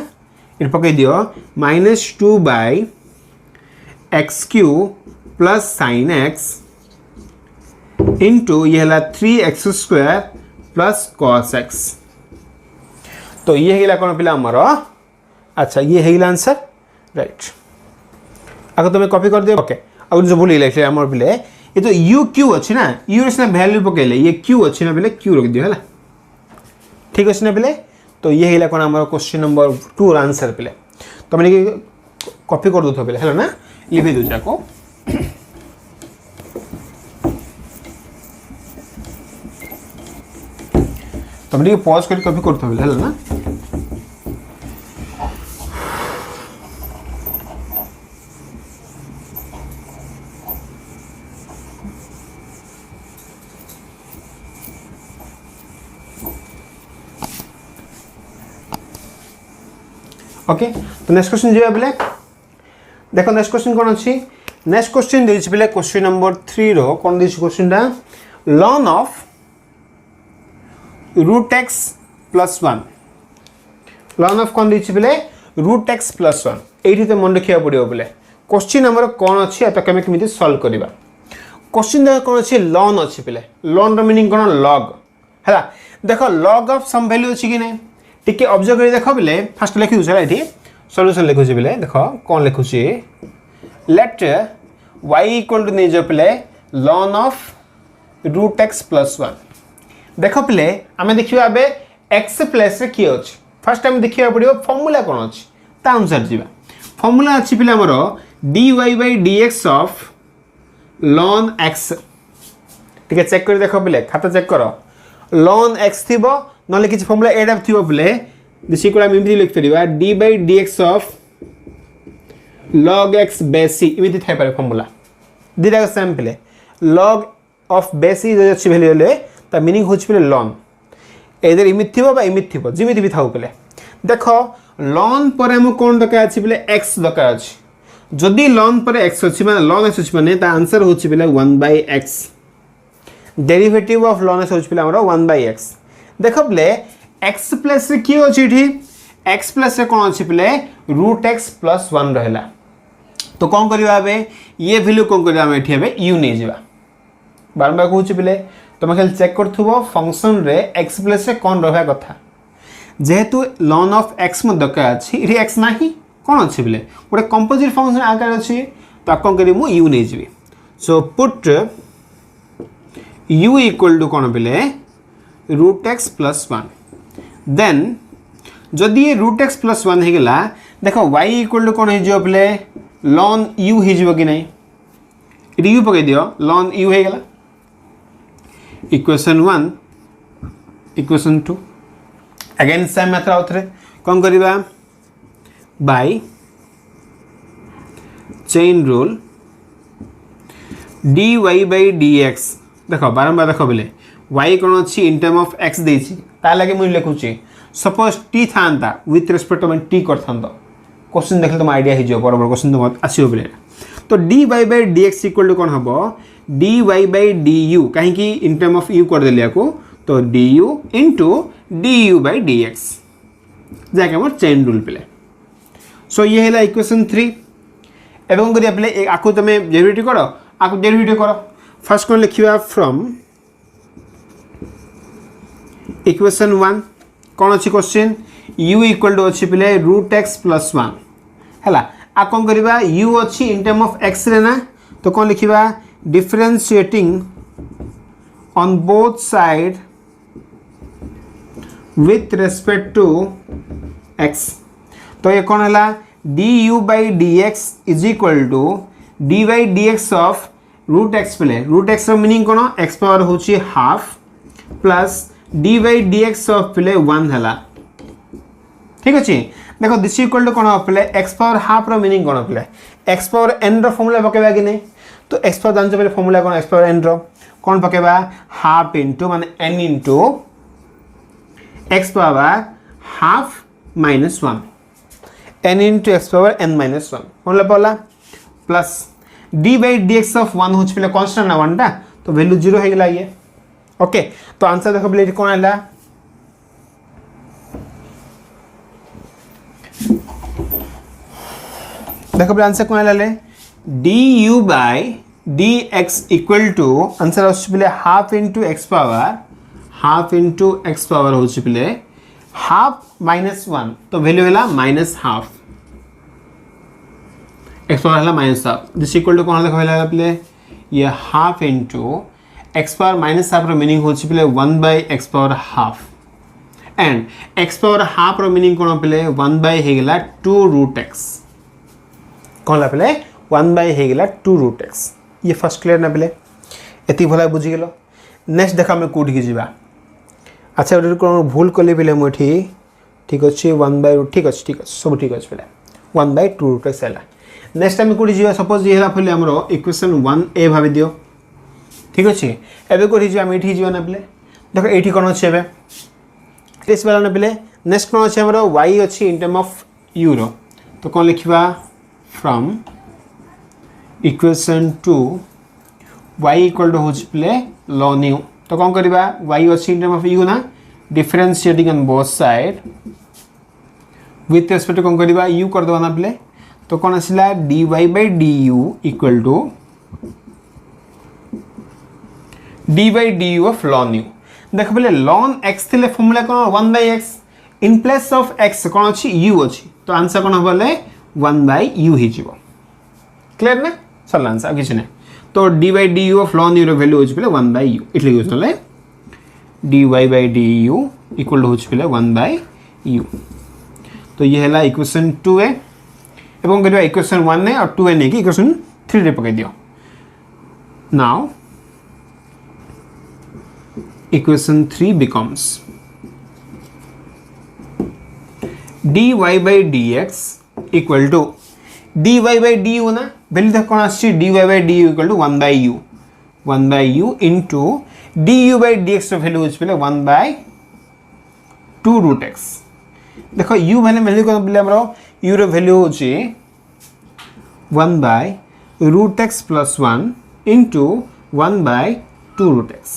ये पकई दियो -2 by x³ plus sin x into ये हला 3x square plus cos x तो ये हेला कौन पिला हमर अच्छा ये हेला आंसर राइट अगर तुम्हें कॉपी कर दियो ओके अब जो भूल लिखले हमर पिले ये तो u q अछि ना u रे वैल्यू पकेले ये q अछि ना पिले q रख दियो हला ठीक अछि ना पिले तो ये हेला कौन हमर क्वेश्चन नंबर 2 आंसर पिले तो मैंने कॉपी कर दो तो पिले हला ना लिखि दो जाको तुम तो पॉज कर कॉपी करते हो है ना ओके तो नेक्स्ट क्वेश्चन जी बेले देखो नेक्स्ट क्वेश्चन कौन अच्छी नेक्स्ट क्वेश्चन देछि बेले क्वेश्चन नंबर 3 रो कौन देछि क्वेश्चन दा ln of root x plus 1 लॉन ऑफ कौन दीची बेले रूट एक्स प्लस 1 एठी तो मन रखिया पड़ियो बेले क्वेश्चन हमर कौन अछि एटा केमे केमिति सॉल्व करबा क्वेश्चन दा कौन अछि लॉन अछि बेले लॉन रो मीनिंग कौन लॉग हैला देखो लॉग ऑफ सम वैल्यू अछि कि नै टिके ऑब्जर्व करी देखो बेले फर्स्ट लिखि दु चला एठी सॉल्यूशन लिखु छी बेले देखो कौन लिखु छी लेट y इक्वल टू नै जो बेले ln of root x plus 1 देख पे आम देखा एक्स प्लेस किए अच्छे फास्ट आम देखा पड़ो फर्मूला कौन अच्छी ता अनुसार जी फर्मूला अच्छी पे आमर dy by dx of ln x टे चेक कर देख पे खाता चेक कर ln x थी ना कि फर्मूला एटा थी पे दिस इक्वल आम इमिति लिख परिबा d by dx of log x base c इमिति थाई पारे फर्मूला दिरा सेम पे log ऑफ base c जो अच्छी वैल्यू ले ता मीनिंग होच पे ln एदर इमित थिबो बा इमित थिबो जिमिति भी थाउ पे देखो ln पर हम कोन दका अछि पे x दका अछि जदि ln पर x अछि माने ln x अछि माने ता आंसर होच पे 1/x derivative of ln x होच पे हमरो 1/x देखो पे x प्लस रे की अछि ठी x प्लस रे कोन अछि पे √x + 1 रहला तो कोन करिवा बे ये वैल्यू कोन करिवा हम एठी बे u नै जिवा बार बार कहूची पे तुम खाली चेक करूँ फंक्शन रे एक्स प्लस रे कौन रहा कथा जेहेतु ln ऑफ x में दरकार अच्छी ये एक्स ना कौन अच्छी पे गोटे कंपोजिट फंक्शन आकार अच्छी तो कौन करी मु u नहीं जी so put u equal to कौन पे √x + 1 देन जदि ये √x + 1 हो गला देखो y इक्वल टू कौन हो पे ln u हो कि नहीं ये u पकई दियो ln u हो गला equation 1 equation 2 again same method आउथरे कौन करिबा by chain rule dy by dx देख बारंबार देख बोले y कौन अच्छी इन टर्म ऑफ x देछि ता लगे मुझे लिखुची सपोज t था विथ रेस्पेक्ट टू t करथन क्वेश्चन देखले तुम आईडिया हो जाओ बराबर क्वेश्चन तुम आसीओ बोले तो dy by dx equal to कौन हबो dy by du कहीं कि इन टर्म ऑफ u कर देलिया को तो du into du by dx जाके हमर चेन रूल पेले सो ये हैला इक्वेशन 3 एवं कौन करिया पेले आकु तमे डेरिवेटिव करो आकु डेरिवेटिव करो फर्स्ट कौन लिखिबा फ्रॉम इक्वेशन 1 कौन अच्छी क्वेश्चन u इक्वल टू अच्छी पेले रूट x प्लस 1 हैला आ कौन करिबा u अच्छी इन टर्म ऑफ x रे ना तो कौन लिखिबा differentiating on both side with respect to x तो ये कौन है du by dx is equal to d by dx of root x पहले root x मीनिंग कौन x पावर होची half plus d by dx of पहले 1 है ठीक अच्छे देखो दिस इक्वल टू कौन पहले x पावर हाफ रो मीनिंग कौन पहले x पावर n रो फॉर्मूला पकेबा कि नहीं तो x पावर जानते पहले फॉर्मूला कौन x पावर n रो कौन पकेबा हाफ इनटू माने n into x power half minus 1 n into x power n minus 1 formula पहला plus d by dx of 1 होच पहले कांस्टेंट ना 1 टा तो वैल्यू 0 हो गला ये ओके तो आंसर देखो पहले कौन आला देखो पहले आंसर कौन आला ले du by dx equal to answer होच पहले हाफ into x पावर होच पहले हाफ माइनस 1 तो वैल्यू हैला माइनस हाफ x पावर हैला minus half this equal to कौन देखो हैला पहले ये half into x power minus half रो मीनिंग होच पहले 1 by x power half and x power half रो मीनिंग कौन पहले 1 बाय हे गेला 2 रूट x कौन ला पहले 1 बाय हे गेला 2 रूट x ये फर्स्ट क्लियर ना पहले एति भला बुझी गेलो नेक्स्ट देखा मैं कोड की जीवा अच्छा ओडर को भूल कले पहले मोठी ठीक अच्छे 1 बाय ठीक अच्छे सब ठीक अच्छे पहले 1 बाय 2 रूट x हैला नेक्स्ट टाइम कोडी जीवा सपोज ये हैला पहले हमरो इक्वेशन 1a भाबी दियो ठीक अच्छे एबे कोडी जीवा हम एठी जीवा ना पहले देखो एठी कोन अच्छे एबे इस वाला ना पहले नेक्स्ट कोन अच्छे हमरो y अच्छे इन टर्म ऑफ u रो तो कोन लिखिबा from equation 2 y equal to होच पहले ln u तो कौन करिबा y अच्छी इन टर्म ऑफ u ना differentiating on both side with respect to कौन करिबा u कर दो ना पहले तो कौन आसिला dy by du equal to d by du of ln u देख पहले ln x थिले फॉर्मूला कौन 1 by x in place of x कौन अच्छी u अच्छी तो आंसर कौन हबले 1 by u ही जीवो क्लियर ना सरल आंसर किछ नै तो dy by du of ln u value होच पहले 1 by u इटले यूज नले dy by du इक्वल होच पहले 1 by u तो ये हैला इक्वेशन 2 है एवं करिबा इक्वेशन 1 ने और 2 है ने कि इक्वेशन 3 रे पकाई दियो now equation 3 becomes dy by dx equal to dy by du ना वैल्यू देख कौन आछि dy by du equal to 1 by u into du by dx value होच पहले 1 by 2 रूट x देखो u वैल्यू को बोले हमरो u रो वैल्यू होची 1 by root x plus 1 into 1 by 2 root x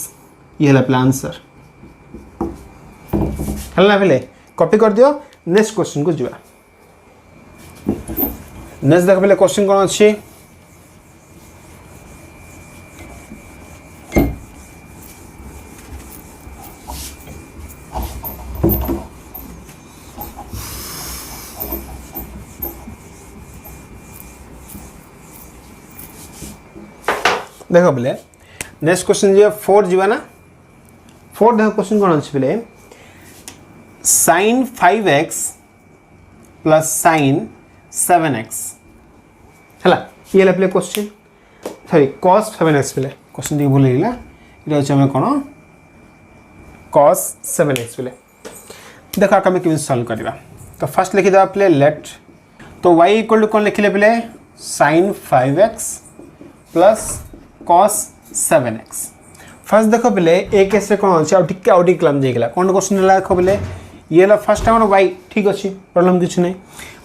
ये है अपना आंसर हल्ला पहले कॉपी कर दियो नेक्स्ट क्वेश्चन को जीवा नेक्स्ट देख पहले क्वेश्चन कौन अच्छे देखो पहले नेक्स्ट क्वेश्चन जो 4 जीवा ना 4 देखो क्वेश्चन कौन अच्छे पहले sin 5x plus sin 7x हला ये पहले क्वेश्चन सॉरी cos 7x पहले क्वेश्चन टी भूल गला इटा होचे हम कोन cos 7x पहले देखो आके हम केमि सॉल्व करबा तो फर्स्ट लिखि दबा पहले लेट तो y इक्वल टू कोन लिखिले पहले sin 5x plus cos 7x। First देख पे ए केस कौन अच्छे आउटी क्लाम जाइला कौन क्वेश्चन है देख पे ये फर्स्ट आम y ठीक अच्छे प्रॉब्लम किसी नहीं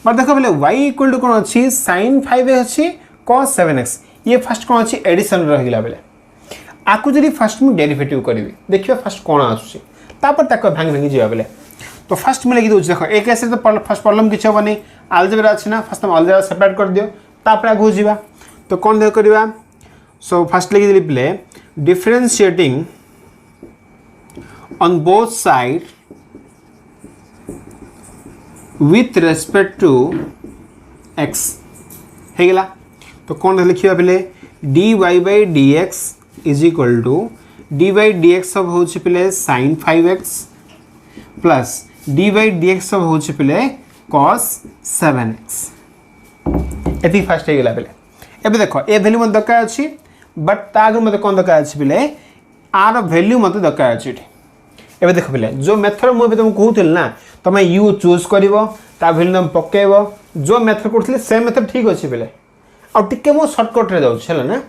बट देख पे y इक्वल टू कौन अच्छी sin 5x अच्छी cos 7x ये फर्स्ट कौन अच्छी एडिशन रहिला बेले आपको जब फर्स्ट मुझे डेरिवेटिव करी देखिए फर्स्ट कौन आसूसी भांगी भांगी जावा बेले तो फर्स्ट मुझे लिखी दूसरी देख एक केस तो फर्स्ट प्रॉब्लम किसी हेनी आलजेब्रा अच्छी ना फर्स्ट तुम आलजेब्रा सेपरेट कर दियो तापर आगू जा तो कौन देख करवा सो फर्स्ट लिखी देली प्ले differentiating on both side with respect to x है गला तो कौन लिखा पे dy by dx is equal to dy dx सब हो पे sin 5x plus dy dx सब हो पे cos 7x ये फास्ट है पे एबे देखो ए वैल्यू मत दरकार अच्छी बट तागर मत कौन दरकार अच्छी पे आर वैल्यू मत दरकार अच्छी एबे देखो पे जो मेथड मुझे तुम कहूल ना तुम यू चूज कर वैल्यू तुम पकेब जो मेथड कर से मेथड ठीक अच्छे पे आगे मो सर्टकट्रे जाऊँ ना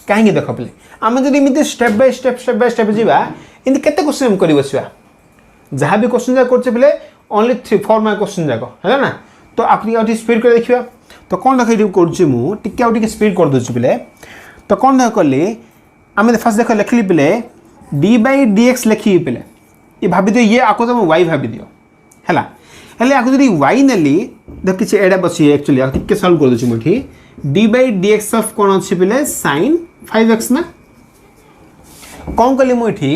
कहीं देख पे आम जब स्टेप बाय स्टेप जावा इमती केते क्वेश्चन कर बसवा जहाँ भी क्वेश्चन जाक कर ओनली 3-4 मार्क क्वेश्चन जाक है ना तो आप स्पीड कर देखा तो कौन देख कर स्पीड कर दूसरी पे तो कौन देख कली आम फास्ट देख लिखली पे डी बाई डी एक्स लिखी पे ये भाभी दियो ये आपको तुम वाई भाभी दियो है हेल्ले आपको जब वाई नेली देख किसी एडा बसी एक्चुअली टिके सल्व कर दूसरी मुझे D by d x of कौन अच्छी पे sin 5x ना कौन कली मुझे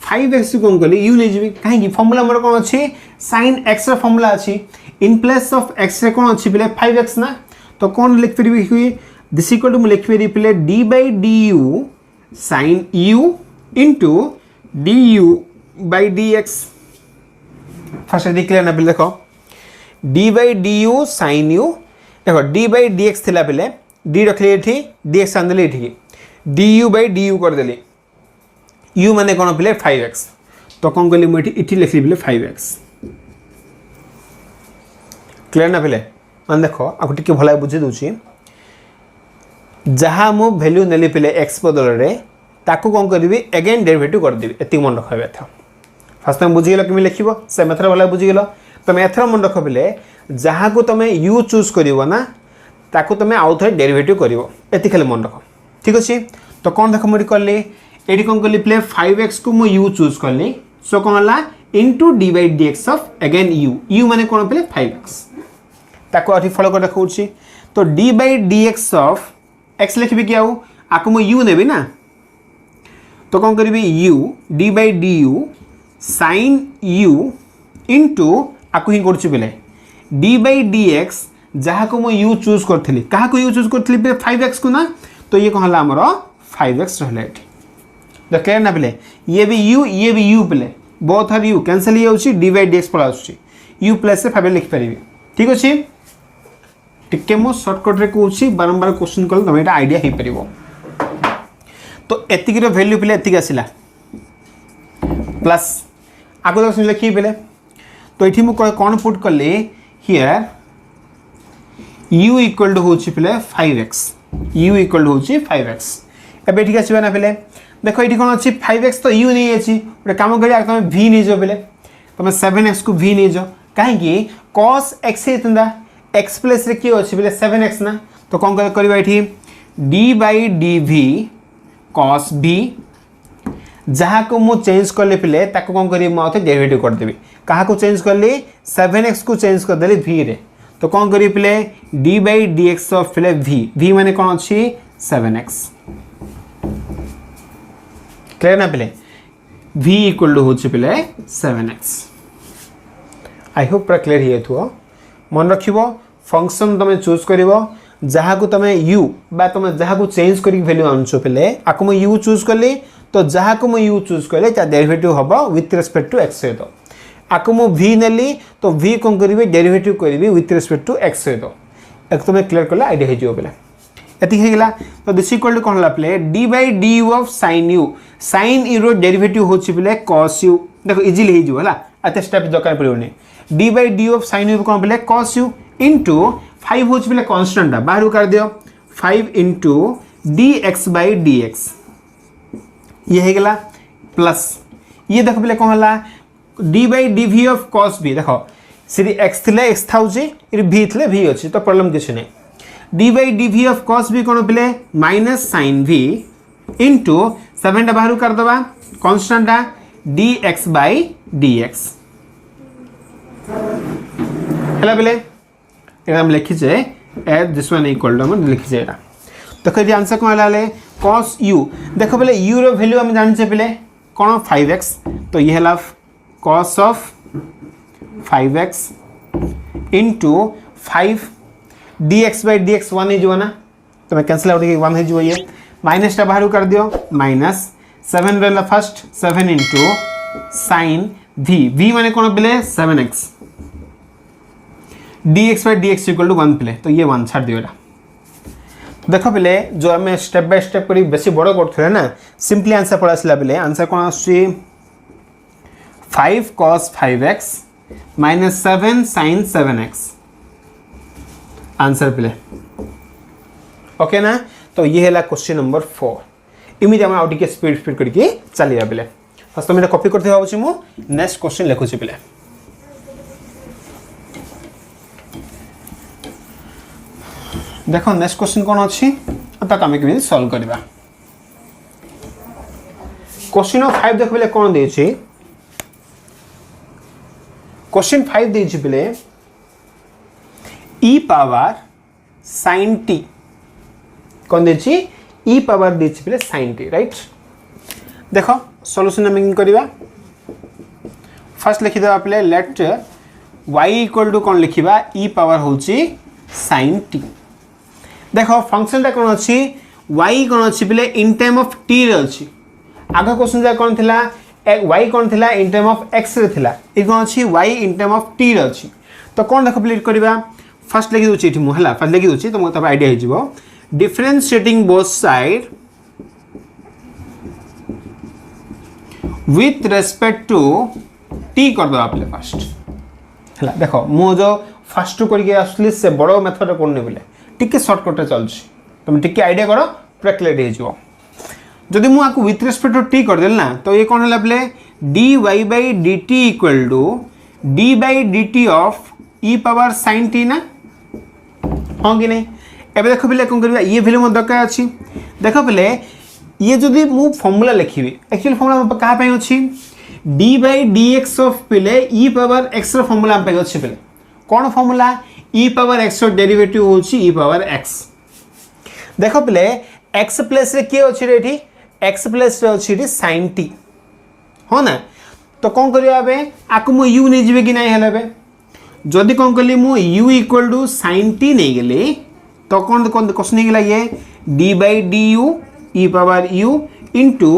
5x कौन कली यू नहीं जी कहीं फर्मूला मोर कौन अच्छी sin x फर्मूला अच्छी इन प्लेस ऑफ x रे कौन अच्छी पे 5x ना तो कौन लिख पारि हुए दिस इक्वल टू मुझे लिख पारि पे d by d u sin u into d u by d x first clear ना पे देखो d by d u sin u देखो डी बाई डी एक्स थी पे डी रखली ये डी एक्स आनदेली ये d u by d u करदेली यू माने कौन पे 5x तो कौन कली मुझे इटी लिखली पे 5x क्लियर ना पे मान देख आपको टिके भल बुझे दूसरी जहाँ मु वैल्यू नेली पे x बदल में ताकू कौन करी एगेन डेरिवेटिव करदेवी एति मन रख एथ फास्ट तुम बुझीगल कि लिख से मेथड भल बुझीगल तुम एथर मन रख पे जहाँ को तुम यू चूज कर ना ताकू तुम आउ थे डेरिवेटिव कर खाली मन रख ठीक अच्छे तो कौन देख मुझे कली ये कौन कली प्ले 5x को मुझे यू चूज कली सो कौन है into D by d x of again you माने कौन पे 5x ताको अठी फॉलो कर देखा तो D by d x of x लिखी कि आपको मुझे यू नेबी ना तो कौन करी u d by d u sine u into आपको ही कर डी बाई डी एक्स जहाँ को मुझे यू चूज करी क्या यू चूज करी 5x को ना तो ये कौन आमर 5x रहा तो क्लियर ना पे ये भी यू पे बहुत आर यू कैंसल ये डी बाई डी एक्स पड़ा आस यू प्लस 5 लिखिपारि ठीक अच्छे टिके मो सर्टकट्रे कौन बारंबार क्वेश्चन कल तुम यहाँ आइडिया हो पार तो एतिक वैल्यू पे एतिक आसला प्लस आगे लिखी पे तो ये मुझे कौन पुट कली हियर u इक्वल टू होची पे 5x u इक्वल टू होची 5x एबे ठीक आसीबा ना पे देखो ये कौन अच्छी 5x तो u नहीं अच्छी गोटे कम कर तुम v नहीं जाओ पे तुम 7x को v नहीं जाओ कहीं cos x होता x प्लस रे किए अच्छी पे 7x ना तो कौन करवा ये d by d v cos v जहाँ को मुझे चेंज कले पे ताको कौन करी मुझे डेरिवेटिव करदेवी क्या को चेंज कली 7x को चेंज करदेली v रे तो कौन करी पे d by d x of पे v माने कौन अच्छी 7x क्लियर ना पे v इक्वल टू होची पे 7x आई होप पूरा क्लियर ही थो मन रख फंक्शन तुम चूज कर जहाँ को तुम u बा तुम जहाँ को चेंज कर वैल्यू आनुच पे आपको मुझे u चूज कली तो जहाँ को मुझे u चूज कले डेरिवेटिव हम विथ रेस्पेक्ट टू x सहित आपको मुझे v नेली तो v कौन करी डेरिवेटिव करी विथ रेस्पेक्ट टू x सहित एक तुम क्लियर कले आइडिया हो पे एतिकला तो दिस इक्वल टू कौन है D by d you of sine you derivative होची पे कॉस यू देखो इजिली होगा एत स्टेप दरकार पड़ोनी d by d of sine u कौन पे कॉस यू इंटू 5 हूँ पे कन्स्टाटा बाहर कर दियो 5 इंटू dx बाई dx ये हो गला प्लस ये देख पे कौन है d by dv of cos b देख सी x थे x था v थे v अच्छी तो प्रॉब्लम किसी नहीं d by dv of cos b कौन पे माइनस sin v इंटू 7 टा बाहर कर दबा कन्स्टाटा dx बाई dx है बेले एकदम लिखीचे as this one equal to हम लिखीचे एटा तो ये आंसर कौन है cos u देख पे u रो वैल्यू हम जाने पे कौन 5x तो ये है cos of 5x into 5 dx by dx 1 हो ना तो मैं कैंसिल आउट 1 हो ये माइनस टा बाहर कर दियो माइनस 7 रहा फर्स्ट 7 इंटू sin v माने कौन पे 7x dx by dx equal to 1 पे तो ये 1 छाड़ दियो देख पे जो आम स्टेप बाय स्टेप कर बेस बड़ कर ना सिंपली आंसर पड़ा आसला बेले आंसर कौन आस 5 cos 5x minus 7 sin 7x answer पे ओके ना तो ये है क्वेश्चन नंबर 4 इमिडिएट आम आउट स्पीड करके चलिए बेले फर्स्ट तुम कॉपी करते भावुँ मु नेक्स्ट क्वेश्चन लिखुची पे देख नेक्स्ट क्वेश्चन कौन अच्छी तक आम के सॉल्व करवा क्वेश्चन 5 देख पे कौन दे क्वेश्चन 5 दे पे e पावर sin t कौन दे e पावर दे पे sin t राइट देख सॉल्यूशन हम करवा फर्स्ट लिखिदेवा पे लेट y इक्वल टू कौन लिखा e पावर हूँ sin t देख फंक्शन टा कौन अच्छी y कौन अच्छी पे इन टाइम ऑफ t रे अच्छी आग क्वेश्चन जा कौन थिला y कौन थिला इन टाइम ऑफ x रे थिला ए कौन अच्छी y in time of t रे अच्छी तो कौन देख प्लेट करबा फर्स्ट लिखि दोछि एठी मु हला फर्स्ट लिखि दोछि तो तब आईडिया हो जिवो differentiating both side with respect to t कर दो आपले फर्स्ट हला देखो मु जो फर्स्ट करके आसली से बड़ मेथड कोन बोले टिके शॉर्टकट चलछि तुम टिके आईडिया करो पूरा क्लियर हो जिवो जदि मु आकु विथ रेस्पेक्ट टू t कर देल ना तो ये कौन है पे dy by dt equal to d by dt of e power sin t ना हाँ कि नहीं एबे देखो पे कौन करबा ये वैल्यू मत दरकार अछि देखो पे ये जदि मु फार्मूला लिखिबी एक्चुअली फार्मूला कहा पे अछि d बाई dx ऑफ पे e पावर x रो फार्मूला पे अछि पे कौन फार्मूला e पावर x रो डेरिवेटिव होछि e पावर x देखो पे x प्लस रे के अछि रेठी x प्लस रे अछि रे sin t हो ना तो कौन करिया बे आकु मु u नै जिवे कि नै हला बे जदि कौन कली मु u equal to sin t नै गेले तो कौन क्वेश्चन नै गेला ये d by du e power u into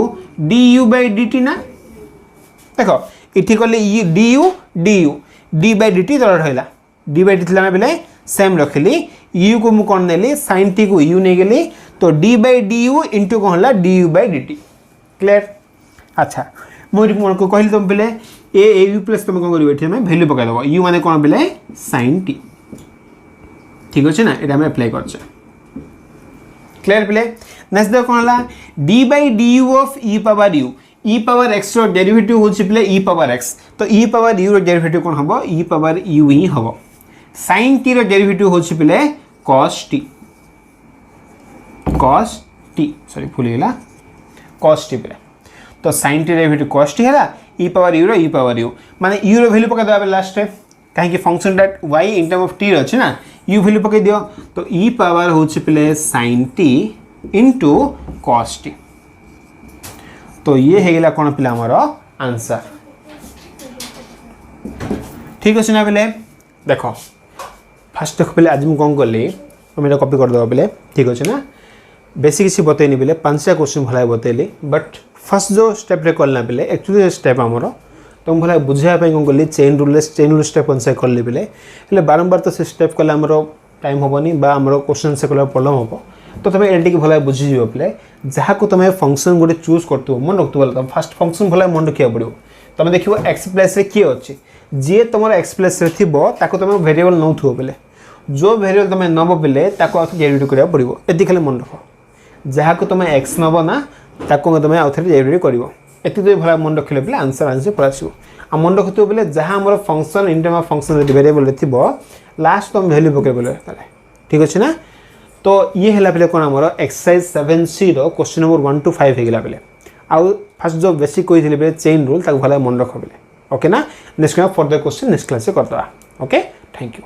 du by dt ना देखो इठी कले du du d by dt तळ रहला d बाई dt ला बेले सेम रखली u को मु कोन नेली sin t को u नै गेली तो d बाई du इंटू कोन हला du बाई dt क्लियर अच्छा मोर को कहली तुम बेले ए u प्लस तुम कोन करिवे एठी हम वैल्यू पका दबो u माने कोन बेले sin t ठीक अछि ना एटा हम अप्लाई करछ क्लियर प्ले नेक्स्ट देखो कोन हला d by du of e power u e power x रो डेरिवेटिव होछि प्ले e पावर x तो e पावर u रो डेरिवेटिव कोन हबो e पावर u ही हबो sin t रो डेरिवेटिव होछि प्ले cos t सॉरी भूल गेला cos t प्ले तो sin t derivative cos t हैला e पावर u रो e पावर u माने u रो वैल्यू पका देबा लास्ट रे काहे कि function that y in term of t अछि ना u वैल्यू पका दियो तो e पावर होछि प्ले sin t into cos t तो ये है गेला कोन पिला हमर आंसर ठीक अछि ना बेले देखो फर्स्ट देख पे आज मु कोन करली हम एटा कॉपी कर दबा बेले ठीक अछि ना बेसिक किसी बतैनी बेले पांचटा क्वेश्चन भलाई बतैली बट फर्स्ट जो स्टेप रे करला बेले एक्चुअली स्टेप हमर तो भला बुझाया पे कोन करली चेन रूल स्टेप अनुसार करली बेले हेले बारंबार तो से स्टेप कला हमर टाइम होबनी बा हमर क्वेश्चन से कला प्रॉब्लम होबो तो तुम एटी के भला बुझी जियो पे जहाँ को तुम फंक्शन गोटे चूज करतो मन रखतो तुम फर्स्ट फंक्शन भला मन रखिया पड़ो तुम देखिबो x प्लस रे के अछि जे तुम x प्लस रे थिबो ताको तुम वेरिएबल नौ थो बेले जो वेरिएबल तुम नब बेले डेरिवेटिव करा पड़ो ये खाली मन रख जहाँ को तुम एक्स नब ना तुम आउ थे डेरिवेटिव कर ये भला मन रखिले बोले आंसर पलैस आ मन रखुव बोले जहाँ आम function in term of function variable थी लास्ट तुम वैल्यू पकड़ बोले ठीक अच्छे ना। तो ये है पे कौन आम exercise 7C question number 1 to 5 होगा पे आउ फास्ट जो बेसिक कही चेन रूल भला मन रख बोले ओके ना। Next further question next class करदे ओके थैंक यू।